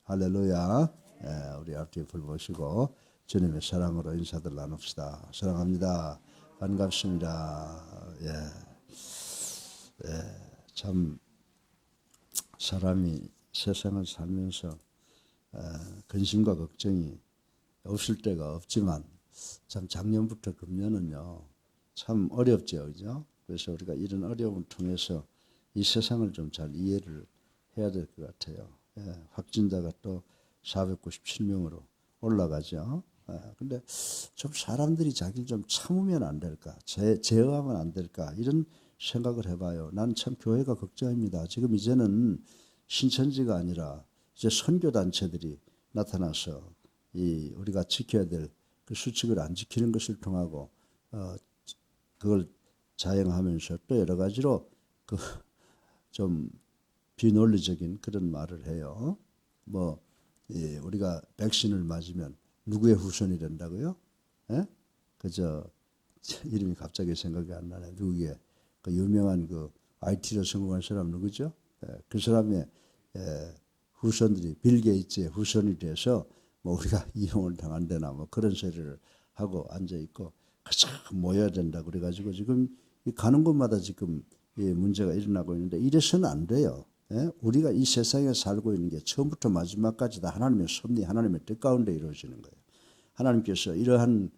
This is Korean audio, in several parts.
할렐루야. 우리 앞뒤 불 보시고 주님의 사랑으로 인사들 나눕시다. 사랑합니다. 반갑습니다. 참 사람이 세상을 살면서 근심과 걱정이 없을 때가 없지만 참 작년부터 금년은요 참 어렵죠, 그죠? 그래서 우리가 이런 어려움을 통해서 이 세상을 좀 잘 이해를 해야 될 것 같아요. 확진자가 또 497명으로 올라가죠. 근데 좀 사람들이 자기를 좀 참으면 안 될까, 제어하면 안 될까 이런 생각을 해봐요. 난 참 교회가 걱정입니다. 지금 이제는 신천지가 아니라 이제 선교 단체들이 나타나서 이 우리가 지켜야 될 그 수칙을 안 지키는 것을 통하고 그걸 자행하면서 또 여러 가지로 그 좀 비논리적인 그런 말을 해요. 우리가 백신을 맞으면 누구의 후손이 된다고요? 그저 이름이 갑자기 생각이 안 나네. 누구의 그 유명한 그 IT로 성공한 사람 누구죠? 그 사람의 후손들이 빌 게이츠의 후손이 돼서 우리가 이용을 당한다나 그런 소리를 하고 앉아 있고 가장 모여야 된다 그래가지고 지금 가는 곳마다 지금 문제가 일어나고 있는데 이래서는 안 돼요. 우리가 이 세상에 살고 있는 게 처음부터 마지막까지 다 하나님의 섭리, 하나님의 뜻 가운데 이루어지는 거예요. 하나님께서 이러한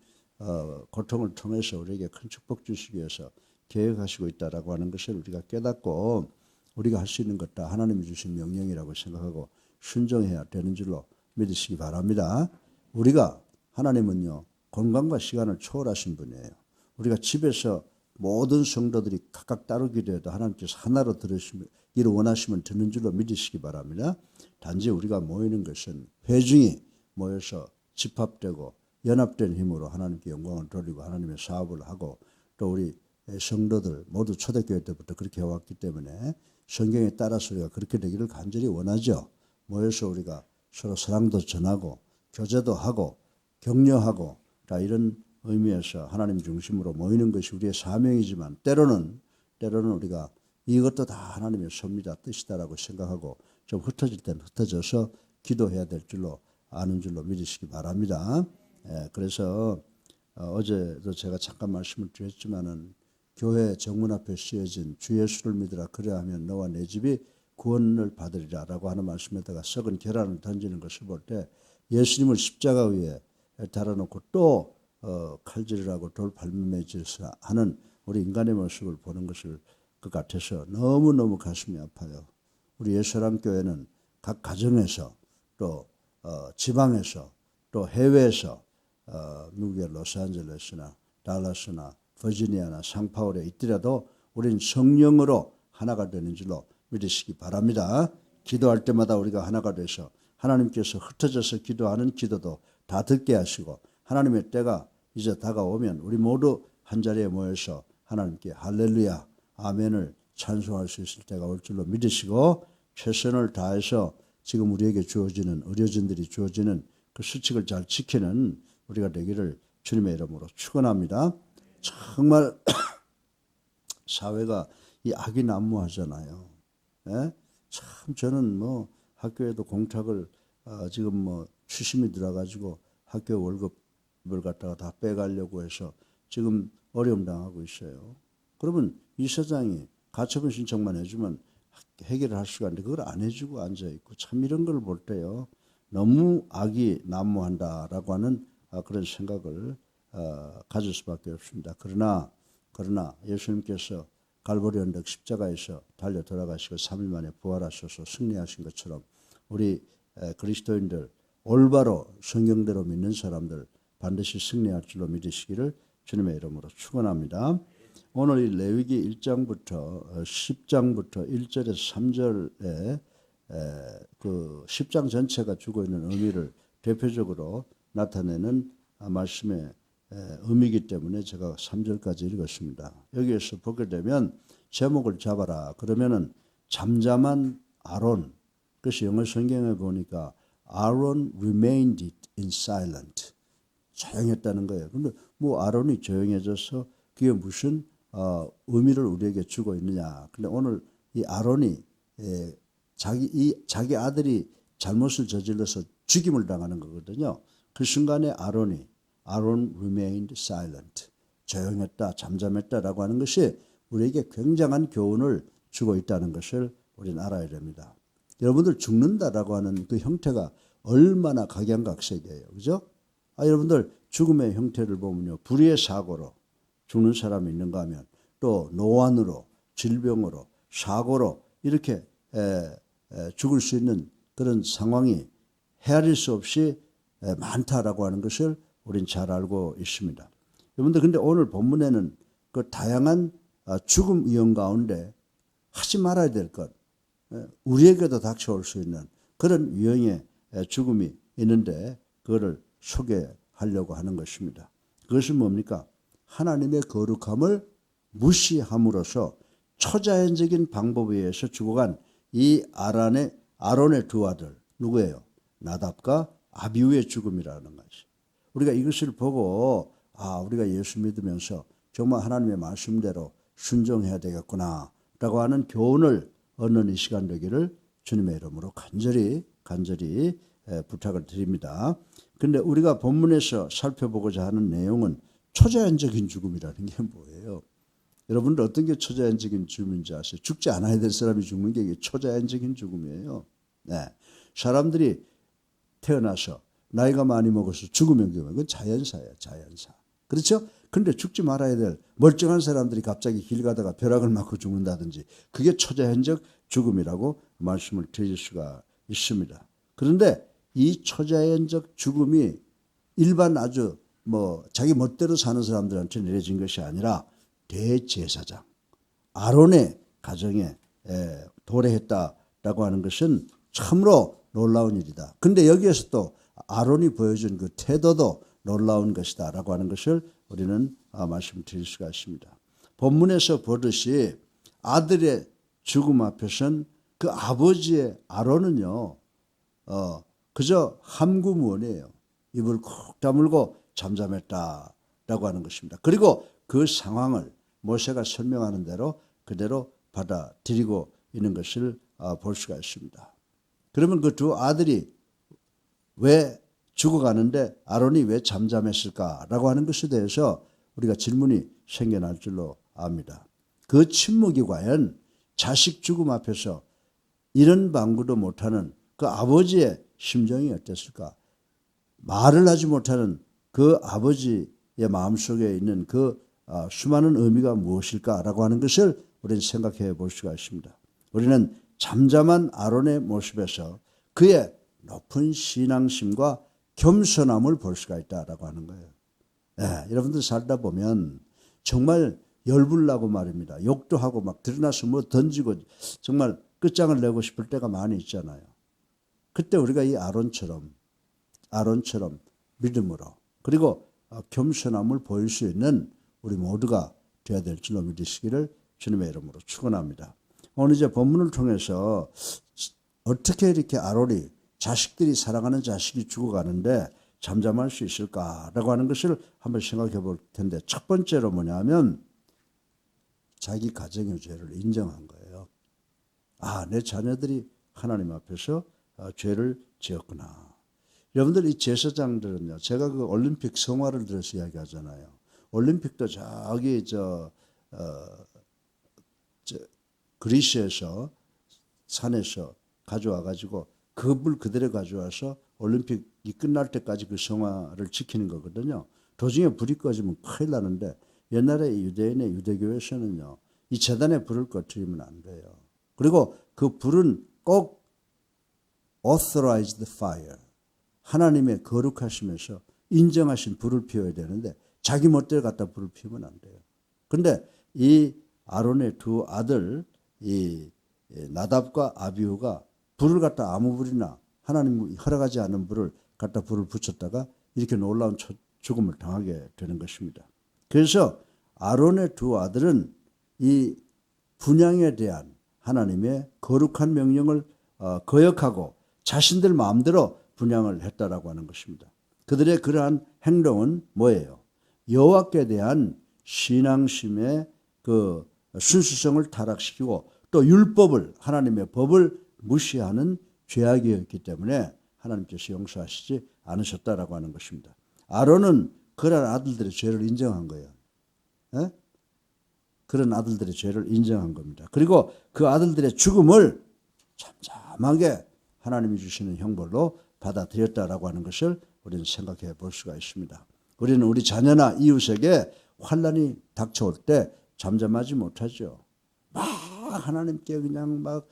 고통을 통해서 우리에게 큰 축복 주시기 위해서 계획하시고 있다라고 하는 것을 우리가 깨닫고 우리가 할 수 있는 것 다 하나님이 주신 명령이라고 생각하고 순종해야 되는 줄로 믿으시기 바랍니다. 우리가 하나님은요 공간과 시간을 초월하신 분이에요. 우리가 집에서 모든 성도들이 각각 따로 기도해도 하나님께서 하나로 들으시기를 원하시면 듣는 줄로 믿으시기 바랍니다. 단지 우리가 모이는 것은 회중이 모여서 집합되고 연합된 힘으로 하나님께 영광을 돌리고 하나님의 사업을 하고 또 우리 성도들 모두 초대교회 때부터 그렇게 해왔기 때문에 성경에 따라서 우리가 그렇게 되기를 간절히 원하죠. 모여서 우리가 서로 사랑도 전하고 교제도 하고 격려하고 다 이런 의미에서 하나님 중심으로 모이는 것이 우리의 사명이지만 때로는 우리가 이것도 다 하나님의 섭리다 뜻이다라고 생각하고 좀 흩어질 때는 흩어져서 기도해야 될 줄로 아는 줄로 믿으시기 바랍니다. 그래서 어제도 제가 잠깐 말씀을 드렸지만은 교회 정문 앞에 쓰여진 주 예수를 믿으라 그래하면 너와 내 집이 구원을 받으리라라고 하는 말씀에다가 썩은 계란을 던지는 것을 볼 때 예수님을 십자가 위에 달아놓고 또 칼질을 하고 돌 발매질을 하는 우리 인간의 모습을 보는 것을 것 같아서 너무너무 가슴이 아파요. 우리 예수사랑교회는 각 가정에서 또 지방에서 또 해외에서 미국의 로스앤젤레스나 달라스나 버지니아나 상파울에 있더라도 우리는 성령으로 하나가 되는 줄로 믿으시기 바랍니다. 기도할 때마다 우리가 하나가 돼서 하나님께서 흩어져서 기도하는 기도도 다 듣게 하시고 하나님의 때가 이제 다가오면 우리 모두 한자리에 모여서 하나님께 할렐루야 아멘을 찬송할 수 있을 때가 올 줄로 믿으시고 최선을 다해서 지금 우리에게 주어지는 의료진들이 주어지는 그 수칙을 잘 지키는 우리가 되기를 주님의 이름으로 축원합니다. 정말 사회가 이 악이 난무하잖아요. 참 저는 학교에도 공탁을 지금 추심이 들어가지고 학교 월급을 갖다가 다 빼가려고 해서 지금 어려움 당하고 있어요. 그러면 이 세상이 가처분 신청만 해주면 해결을 할 수가 있는데 그걸 안 해주고 앉아있고 참 이런 걸 볼 때요 너무 악이 난무한다라고 하는 그런 생각을 가질 수밖에 없습니다. 그러나 예수님께서 갈보리 언덕 십자가에서 달려 돌아가시고 3일 만에 부활하셔서 승리하신 것처럼 우리 그리스도인들 올바로 성경대로 믿는 사람들 반드시 승리할 줄로 믿으시기를 주님의 이름으로 축원합니다. 오늘 이 레위기 1장부터 10장부터 1절에서 3절에 그 10장 전체가 주고 있는 의미를 대표적으로 나타내는 말씀의 의미이기 때문에 제가 3절까지 읽었습니다. 여기에서 보게 되면 제목을 잡아라 그러면은 잠잠한 아론, 그래서 영어 성경에 보니까 Aaron remained in silent, 조용했다는 거예요. 근데 아론이 조용해져서 그게 무슨 의미를 우리에게 주고 있느냐. 근데 오늘 이 아론이 자기 아들이 잘못을 저질러서 죽임을 당하는 거거든요. 그 순간에 아론 remained silent. 조용했다, 잠잠했다라고 하는 것이 우리에게 굉장한 교훈을 주고 있다는 것을 우리는 알아야 됩니다. 여러분들 죽는다라고 하는 그 형태가 얼마나 각양각색이에요. 그죠? 여러분들 죽음의 형태를 보면요. 불의의 사고로 죽는 사람이 있는가 하면 또 노안으로, 질병으로, 사고로 이렇게 죽을 수 있는 그런 상황이 헤아릴 수 없이 많다라고 하는 것을 우린 잘 알고 있습니다. 여러분들 근데 오늘 본문에는 그 다양한 죽음 위험 가운데 하지 말아야 될 것, 우리에게도 닥쳐올 수 있는 그런 유형의 죽음이 있는데 그거를 소개하려고 하는 것입니다. 그것은 뭡니까? 하나님의 거룩함을 무시함으로써 초자연적인 방법에 의해서 죽어간 이 아론의 두 아들 누구예요? 나답과 아비후의 죽음이라는 것이. 우리가 이것을 보고 우리가 예수 믿으면서 정말 하나님의 말씀대로 순종해야 되겠구나 라고 하는 교훈을 얻는 이 시간 되기를 주님의 이름으로 간절히 부탁을 드립니다. 근데 우리가 본문에서 살펴보고자 하는 내용은 초자연적인 죽음이라는 게 뭐예요? 여러분들 어떤 게 초자연적인 죽음인지 아세요? 죽지 않아야 될 사람이 죽는 게 초자연적인 죽음이에요. 네. 사람들이 태어나서 나이가 많이 먹어서 죽으면 그건 자연사예요. 자연사. 그렇죠? 근데 죽지 말아야 될 멀쩡한 사람들이 갑자기 길 가다가 벼락을 맞고 죽는다든지 그게 초자연적 죽음이라고 말씀을 드릴 수가 있습니다. 그런데 이 초자연적 죽음이 일반 아주 자기 멋대로 사는 사람들한테 내려진 것이 아니라 대제사장 아론의 가정에 도래했다라고 하는 것은 참으로 놀라운 일이다. 근데 여기에서 또 아론이 보여준 그 태도도 놀라운 것이다라고 하는 것을 우리는 말씀드릴 수가 있습니다. 본문에서 보듯이 아들의 죽음 앞에선 그 아버지의 아론은요, 그저 함구무원이에요. 입을 콕 다물고 잠잠했다라고 하는 것입니다. 그리고 그 상황을 모세가 설명하는 대로 그대로 받아들이고 있는 것을 볼 수가 있습니다. 그러면 그 두 아들이 왜 죽어가는데 아론이 왜 잠잠했을까라고 하는 것에 대해서 우리가 질문이 생겨날 줄로 압니다. 그 침묵이 과연 자식 죽음 앞에서 이런 방구도 못하는 그 아버지의 심정이 어땠을까? 말을 하지 못하는 그 아버지의 마음속에 있는 그 수많은 의미가 무엇일까라고 하는 것을 우리는 생각해 볼 수가 있습니다. 우리는 잠잠한 아론의 모습에서 그의 높은 신앙심과 겸손함을 볼 수가 있다라고 하는 거예요. 여러분들 살다 보면 정말 열불나고 말입니다. 욕도 하고 막 드러나서 던지고 정말 끝장을 내고 싶을 때가 많이 있잖아요. 그때 우리가 이 아론처럼 믿음으로 그리고 겸손함을 보일 수 있는 우리 모두가 되어야 될 줄로 믿으시기를 주님의 이름으로 축원합니다. 오늘 이제 본문을 통해서 어떻게 이렇게 아론이 자식들이 사랑하는 자식이 죽어가는데 잠잠할 수 있을까라고 하는 것을 한번 생각해 볼 텐데 첫 번째로 뭐냐면 자기 가정의 죄를 인정한 거예요. 내 자녀들이 하나님 앞에서 죄를 지었구나. 여러분들 이 제사장들은요. 제가 그 올림픽 성화를 들어서 이야기하잖아요. 올림픽도 저기 그리스에서 산에서 가져와 가지고 그 불 그대로 가져와서 올림픽이 끝날 때까지 그 성화를 지키는 거거든요. 도중에 불이 꺼지면 큰일 나는데 옛날에 유대인의 유대교에서는요. 이 제단에 불을 꺼뜨리면 안 돼요. 그리고 그 불은 꼭 authorized fire. 하나님의 거룩하시면서 인정하신 불을 피워야 되는데 자기 멋대로 갖다 불을 피우면 안 돼요. 그런데 이 아론의 두 아들 이 나답과 아비후가 불을 갖다 아무 불이나 하나님 허락하지 않은 불을 갖다 불을 붙였다가 이렇게 놀라운 죽음을 당하게 되는 것입니다. 그래서 아론의 두 아들은 이 분향에 대한 하나님의 거룩한 명령을 거역하고 자신들 마음대로 분향을 했다라고 하는 것입니다. 그들의 그러한 행동은 뭐예요? 여호와께 대한 신앙심의 그 순수성을 타락시키고 또 율법을 하나님의 법을 무시하는 죄악이었기 때문에 하나님께서 용서하시지 않으셨다라고 하는 것입니다. 아론은 그런 아들들의 죄를 인정한 거예요. 에? 그런 아들들의 죄를 인정한 겁니다. 그리고 그 아들들의 죽음을 잠잠하게 하나님이 주시는 형벌로 받아들였다라고 하는 것을 우리는 생각해 볼 수가 있습니다. 우리는 우리 자녀나 이웃에게 환난이 닥쳐올 때 잠잠하지 못하죠. 막 하나님께 그냥 막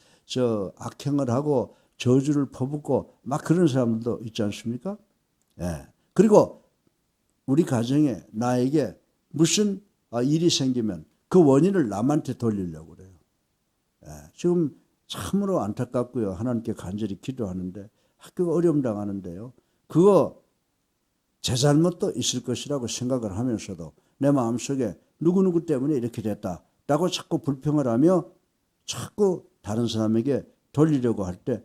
악행을 하고 저주를 퍼붓고 막 그런 사람들도 있지 않습니까? 예. 그리고 우리 가정에 나에게 무슨 일이 생기면 그 원인을 남한테 돌리려고 그래요. 예. 지금 참으로 안타깝고요. 하나님께 간절히 기도하는데 학교가 어려움 당하는데요. 그거 제 잘못도 있을 것이라고 생각을 하면서도 내 마음속에 누구누구 때문에 이렇게 됐다라고 자꾸 불평을 하며 자꾸 다른 사람에게 돌리려고 할 때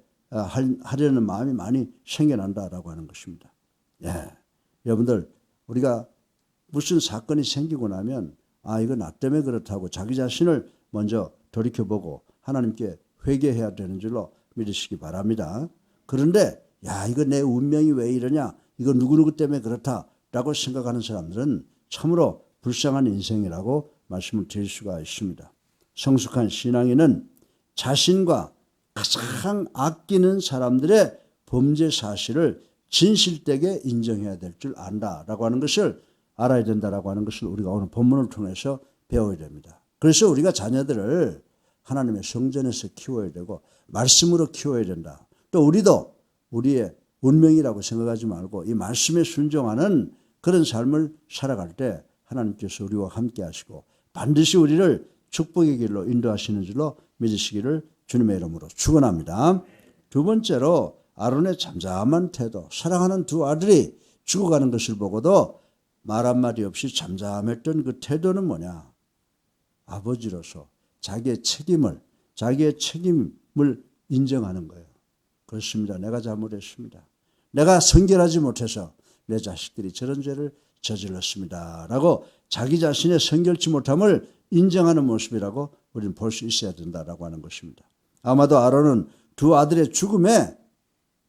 하려는 마음이 많이 생겨난다라고 하는 것입니다. 예. 여러분들 우리가 무슨 사건이 생기고 나면 이거 나 때문에 그렇다고 자기 자신을 먼저 돌이켜보고 하나님께 회개해야 되는 줄로 믿으시기 바랍니다. 그런데 이거 내 운명이 왜 이러냐, 이거 누구누구 때문에 그렇다라고 생각하는 사람들은 참으로 불쌍한 인생이라고 말씀을 드릴 수가 있습니다. 성숙한 신앙인은 자신과 가장 아끼는 사람들의 범죄 사실을 진실되게 인정해야 될 줄 안다라고 하는 것을 알아야 된다라고 하는 것을 우리가 오늘 본문을 통해서 배워야 됩니다. 그래서 우리가 자녀들을 하나님의 성전에서 키워야 되고 말씀으로 키워야 된다. 또 우리도 우리의 운명이라고 생각하지 말고 이 말씀에 순종하는 그런 삶을 살아갈 때 하나님께서 우리와 함께 하시고 반드시 우리를 축복의 길로 인도하시는 줄로 믿으시기를 주님의 이름으로 축원합니다. 두 번째로 아론의 잠잠한 태도, 사랑하는 두 아들이 죽어가는 것을 보고도 말 한마디 없이 잠잠했던 그 태도는 뭐냐? 아버지로서 자기의 책임을 인정하는 거예요. 그렇습니다. 내가 잘못했습니다. 내가 성결하지 못해서 내 자식들이 저런 죄를 저질렀습니다. 라고 자기 자신의 성결치 못함을 인정하는 모습이라고 우리는 볼 수 있어야 된다라고 하는 것입니다. 아마도 아론은 두 아들의 죽음에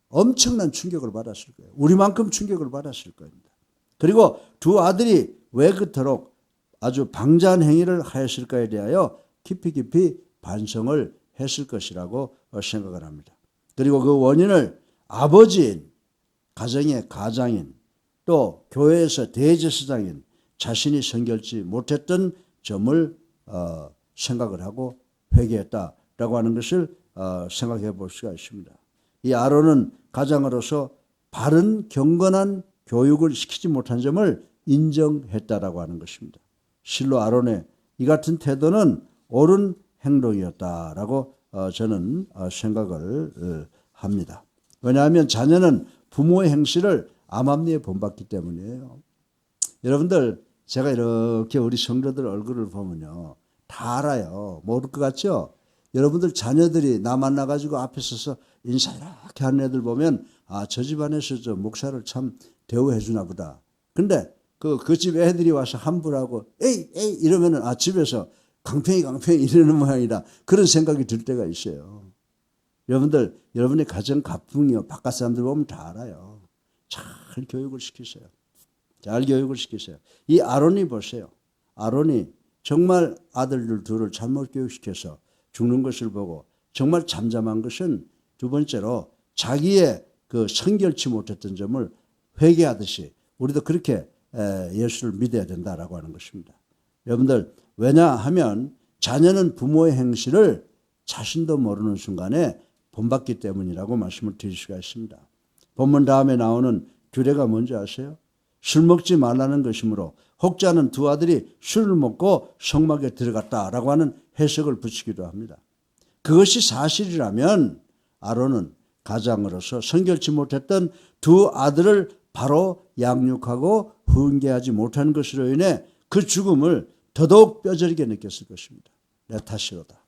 엄청난 충격을 받았을 거예요. 우리만큼 충격을 받았을 겁니다. 그리고 두 아들이 왜 그토록 아주 방자한 행위를 하였을까에 대하여 깊이 반성을 했을 것이라고 생각을 합니다. 그리고 그 원인을 아버지인, 가정의 가장인, 또 교회에서 대제사장인 자신이 성결치 못했던 점을 생각을 하고 회개했다라고 하는 것을 생각해 볼 수가 있습니다. 이 아론은 가장으로서 바른 경건한 교육을 시키지 못한 점을 인정했다라고 하는 것입니다. 실로 아론의 이 같은 태도는 옳은 행동이었다라고 저는 생각을 합니다. 왜냐하면 자녀는 부모의 행실을 암암리에 본받기 때문이에요. 여러분들 제가 이렇게 우리 성도들 얼굴을 보면요 다 알아요. 모를 것 같죠? 여러분들 자녀들이 나 만나가지고 앞에 서서 인사 이렇게 하는 애들 보면 저 집안에서 저 목사를 참 대우해 주나 보다. 근데 그 집 애들이 와서 함부라고 에이 이러면은 집에서 강팽이 이러는 모양이다. 그런 생각이 들 때가 있어요. 여러분들 여러분의 가정 가풍이요 바깥 사람들 보면 다 알아요. 잘 교육을 시키세요. 잘 교육을 시키세요. 이 아론이 보세요. 아론이 정말 아들들 둘을 잘못 교육시켜서 죽는 것을 보고 정말 잠잠한 것은 두 번째로 자기의 그 성결치 못했던 점을 회개하듯이 우리도 그렇게 예수를 믿어야 된다라고 하는 것입니다. 여러분들 왜냐하면 자녀는 부모의 행실을 자신도 모르는 순간에 본받기 때문이라고 말씀을 드릴 수가 있습니다. 본문 다음에 나오는 규례가 뭔지 아세요? 술 먹지 말라는 것이므로 혹자는 두 아들이 술을 먹고 성막에 들어갔다라고 하는 해석을 붙이기도 합니다. 그것이 사실이라면 아론은 가장으로서 성결치 못했던 두 아들을 바로 양육하고 훈계하지 못한 것으로 인해 그 죽음을 더더욱 뼈저리게 느꼈을 것입니다. 내 탓이로다.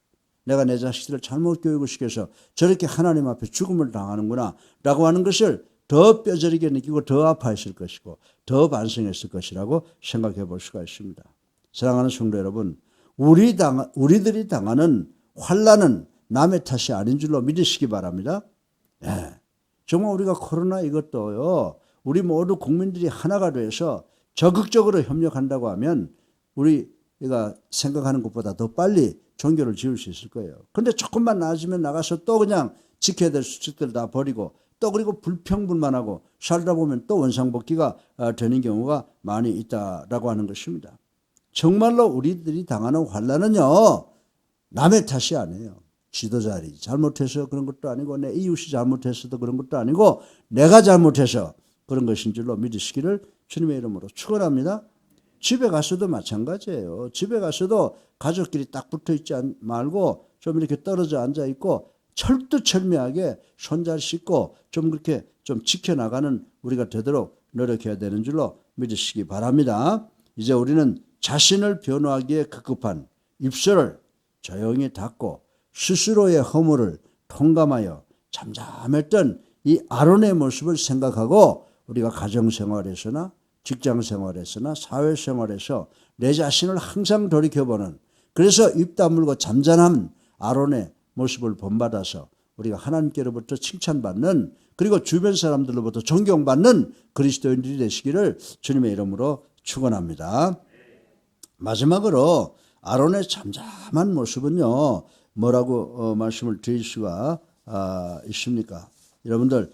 내가 내 자식들을 잘못 교육을 시켜서 저렇게 하나님 앞에 죽음을 당하는구나 라고 하는 것을 더 뼈저리게 느끼고 더 아파했을 것이고 더 반성했을 것이라고 생각해 볼 수가 있습니다. 사랑하는 성도 여러분, 우리들이 당하는 환난은 남의 탓이 아닌 줄로 믿으시기 바랍니다. 예. 정말 우리가 코로나 이것도요, 우리 모두 국민들이 하나가 돼서 적극적으로 협력한다고 하면 우리가 생각하는 것보다 더 빨리 종교를 지을 수 있을 거예요. 근데 조금만 나아지면 나가서 또 그냥 지켜야 될 수칙들 다 버리고 또 그리고 불평불만하고 살다 보면 또 원상복귀가 되는 경우가 많이 있다라고 하는 것입니다. 정말로 우리들이 당하는 환난은요, 남의 탓이 아니에요. 지도자들이 잘못해서 그런 것도 아니고 내 이웃이 잘못해서도 그런 것도 아니고 내가 잘못해서 그런 것인 줄로 믿으시기를 주님의 이름으로 축원합니다. 집에 가서도 마찬가지예요. 집에 가서도 가족끼리 딱 붙어 있지 말고 좀 이렇게 떨어져 앉아 있고 철두철미하게 손 잘 씻고 좀 그렇게 좀 지켜나가는 우리가 되도록 노력해야 되는 줄로 믿으시기 바랍니다. 이제 우리는 자신을 변호하기에 급급한 입술을 조용히 닫고 스스로의 허물을 통감하여 잠잠했던 이 아론의 모습을 생각하고 우리가 가정생활에서나 직장생활에서나 사회생활에서 내 자신을 항상 돌이켜보는, 그래서 입 다물고 잠잠한 아론의 모습을 본받아서 우리가 하나님께로부터 칭찬받는, 그리고 주변 사람들로부터 존경받는 그리스도인들이 되시기를 주님의 이름으로 축원합니다. 마지막으로 아론의 잠잠한 모습은요, 뭐라고 말씀을 드릴 수가 있습니까? 여러분들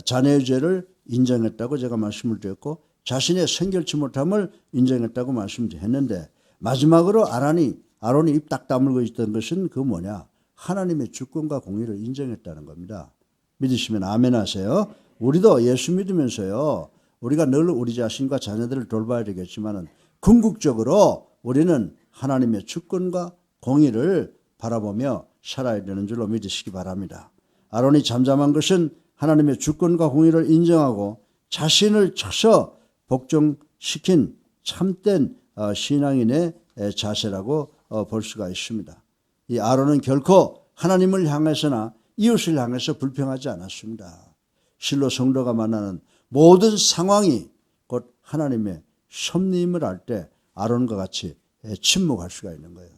자녀의 죄를 인정했다고 제가 말씀을 드렸고 자신의 성결치 못함을 인정했다고 말씀했는데, 마지막으로 아론이 입 딱 다물고 있던 것은 그 뭐냐? 하나님의 주권과 공의를 인정했다는 겁니다. 믿으시면 아멘 하세요. 우리도 예수 믿으면서요, 우리가 늘 우리 자신과 자녀들을 돌봐야 되겠지만은 궁극적으로 우리는 하나님의 주권과 공의를 바라보며 살아야 되는 줄로 믿으시기 바랍니다. 아론이 잠잠한 것은 하나님의 주권과 공의를 인정하고 자신을 쳐서 복종시킨 참된 신앙인의 자세라고 볼 수가 있습니다. 이 아론은 결코 하나님을 향해서나 이웃을 향해서 불평하지 않았습니다. 실로 성도가 만나는 모든 상황이 곧 하나님의 섭리임을 알 때 아론과 같이 침묵할 수가 있는 거예요.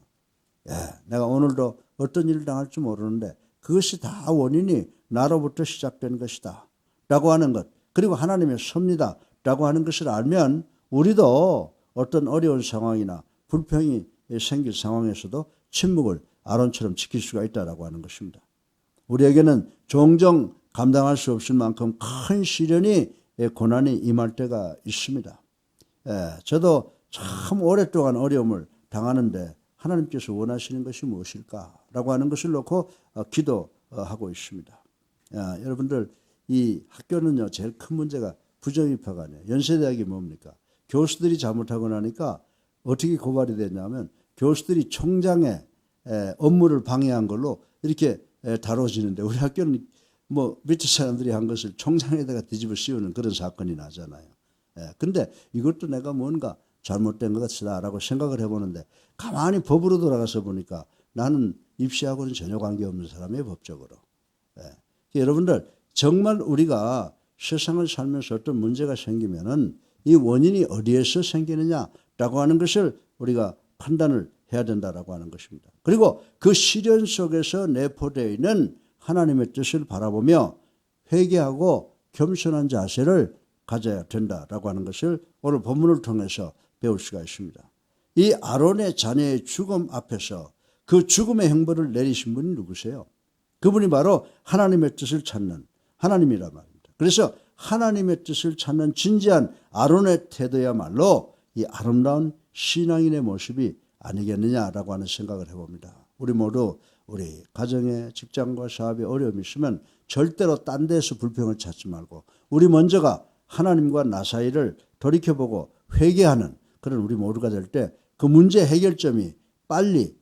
내가 오늘도 어떤 일을 당할지 모르는데 그것이 다 원인이 나로부터 시작된 것이다 라고 하는 것, 그리고 하나님의 섭리다 라고 하는 것을 알면 우리도 어떤 어려운 상황이나 불평이 생길 상황에서도 침묵을 아론처럼 지킬 수가 있다라고 하는 것입니다. 우리에게는 종종 감당할 수 없을 만큼 큰 시련이, 고난이 임할 때가 있습니다. 저도 참 오랫동안 어려움을 당하는데 하나님께서 원하시는 것이 무엇일까라고 하는 것을 놓고 기도하고 있습니다. 여러분들, 이 학교는요, 제일 큰 문제가 부정입학 아니에요. 연세대학이 뭡니까? 교수들이 잘못하고 나니까 어떻게 고발이 됐냐면 교수들이 총장의 업무를 방해한 걸로 이렇게 다뤄지는데, 우리 학교는 뭐 밑에 사람들이 한 것을 총장에다가 뒤집어 씌우는 그런 사건이 나잖아요. 근데 이것도 내가 뭔가 잘못된 것 같다라고 생각을 해보는데, 가만히 법으로 돌아가서 보니까 나는 입시하고는 전혀 관계없는 사람이에요, 법적으로. 여러분들, 정말 우리가 세상을 살면서 어떤 문제가 생기면은 이 원인이 어디에서 생기느냐라고 하는 것을 우리가 판단을 해야 된다라고 하는 것입니다. 그리고 그 시련 속에서 내포되어 있는 하나님의 뜻을 바라보며 회개하고 겸손한 자세를 가져야 된다라고 하는 것을 오늘 본문을 통해서 배울 수가 있습니다. 이 아론의 자녀의 죽음 앞에서 그 죽음의 형벌을 내리신 분이 누구세요? 그분이 바로 하나님의 뜻을 찾는 하나님이란 말입니다. 그래서 하나님의 뜻을 찾는 진지한 아론의 태도야말로 이 아름다운 신앙인의 모습이 아니겠느냐라고 하는 생각을 해봅니다. 우리 모두 우리 가정에, 직장과 사업에 어려움이 있으면 절대로 딴 데서 불평을 찾지 말고 우리 먼저가 하나님과 나 사이를 돌이켜보고 회개하는 그런 우리 모두가 될 때 그 문제 해결점이 빨리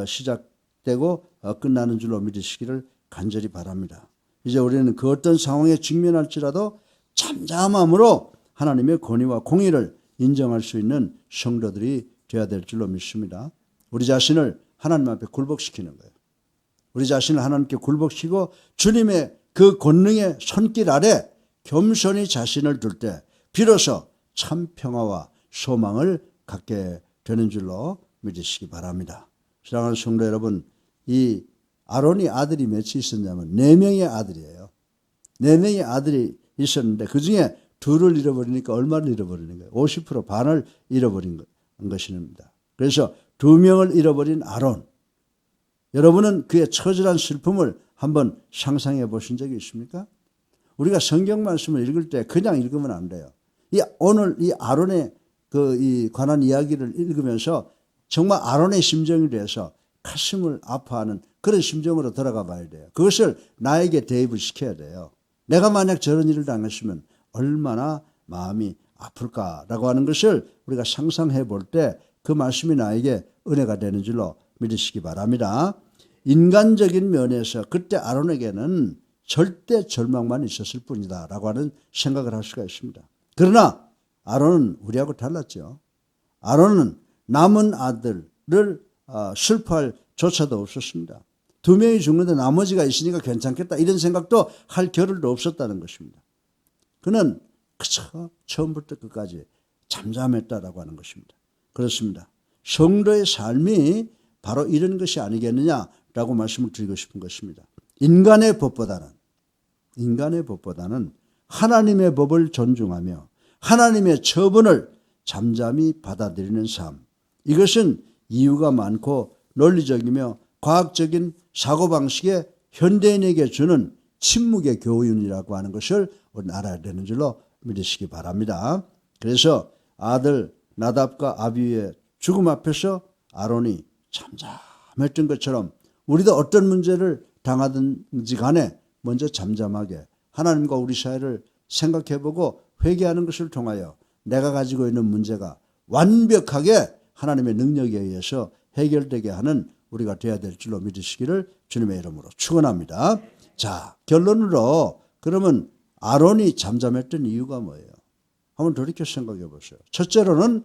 시작되고 끝나는 줄로 믿으시기를 간절히 바랍니다. 이제 우리는 그 어떤 상황에 직면할지라도 잠잠함으로 하나님의 권위와 공의를 인정할 수 있는 성도들이 되어야 될 줄로 믿습니다. 우리 자신을 하나님 앞에 굴복시키는 거예요. 우리 자신을 하나님께 굴복시키고 주님의 그 권능의 손길 아래 겸손히 자신을 둘 때 비로소 참 평화와 소망을 갖게 되는 줄로 믿으시기 바랍니다. 사랑하는 성도 여러분, 이 아론이 아들이 몇이 있었냐면 4명의 아들이에요. 4명의 아들이 있었는데 그 중에 둘을 잃어버리니까 얼마를 잃어버리는 거예요? 50% 반을 잃어버린 것입니다. 그래서 2명을 잃어버린 아론. 여러분은 그의 처절한 슬픔을 한번 상상해 보신 적이 있습니까? 우리가 성경 말씀을 읽을 때 그냥 읽으면 안 돼요. 오늘 이 아론의 이 관한 이야기를 읽으면서 정말 아론의 심정이 돼서 가슴을 아파하는 그런 심정으로 들어가 봐야 돼요. 그것을 나에게 대입을 시켜야 돼요. 내가 만약 저런 일을 당했으면 얼마나 마음이 아플까라고 하는 것을 우리가 상상해 볼 때 그 말씀이 나에게 은혜가 되는 줄로 믿으시기 바랍니다. 인간적인 면에서 그때 아론에게는 절대 절망만 있었을 뿐이다 라고 하는 생각을 할 수가 있습니다. 그러나 아론은 우리하고 달랐죠. 아론은 남은 아들을 슬퍼할 조차도 없었습니다. 2명이 죽는데 나머지가 있으니까 괜찮겠다 이런 생각도 할 겨를도 없었다는 것입니다. 그는 그저 처음부터 끝까지 잠잠했다라고 하는 것입니다. 그렇습니다. 성도의 삶이 바로 이런 것이 아니겠느냐라고 말씀을 드리고 싶은 것입니다. 인간의 법보다는 하나님의 법을 존중하며 하나님의 처분을 잠잠히 받아들이는 삶. 이것은 이유가 많고 논리적이며 과학적인 사고방식의 현대인에게 주는 침묵의 교훈이라고 하는 것을 우리는 알아야 되는 줄로 믿으시기 바랍니다. 그래서 아들 나답과 아비유의 죽음 앞에서 아론이 잠잠했던 것처럼 우리도 어떤 문제를 당하든지 간에 먼저 잠잠하게 하나님과 우리 사이를 생각해보고 회개하는 것을 통하여 내가 가지고 있는 문제가 완벽하게 하나님의 능력에 의해서 해결되게 하는 우리가 되어야 될 줄로 믿으시기를 주님의 이름으로 축원합니다. 자, 결론으로 그러면 아론이 잠잠했던 이유가 뭐예요? 한번 돌이켜 생각해 보세요. 첫째로는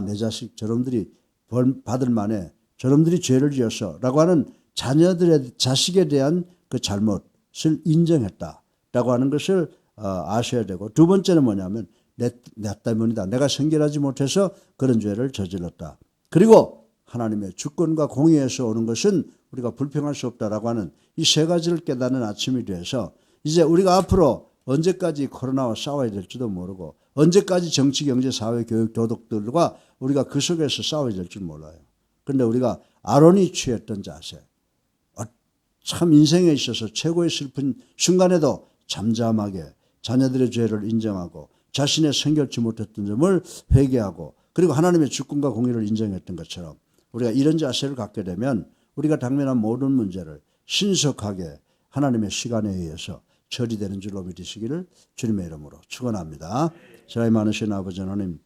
내 자식 저놈들이 벌 받을 만해 저놈들이 죄를 지어서 라고 하는 자식에 대한 그 잘못을 인정했다라고 하는 것을 아셔야 되고, 두 번째는 뭐냐면 내 때문이다. 내가 선결하지 못해서 그런 죄를 저질렀다. 그리고 하나님의 주권과 공의에서 오는 것은 우리가 불평할 수 없다라고 하는 이 세 가지를 깨닫는 아침이 돼서 이제 우리가 앞으로 언제까지 코로나와 싸워야 될지도 모르고 언제까지 정치, 경제, 사회, 교육, 도덕들과 우리가 그 속에서 싸워야 될지 몰라요. 그런데 우리가 아론이 취했던 자세, 참 인생에 있어서 최고의 슬픈 순간에도 잠잠하게 자녀들의 죄를 인정하고 자신의 성결치 못했던 점을 회개하고 그리고 하나님의 주권과 공의를 인정했던 것처럼 우리가 이런 자세를 갖게 되면 우리가 당면한 모든 문제를 신속하게 하나님의 시간에 의해서 처리되는 줄로 믿으시기를 주님의 이름으로 축원합니다. 사랑이 많으신 아버지 하나님,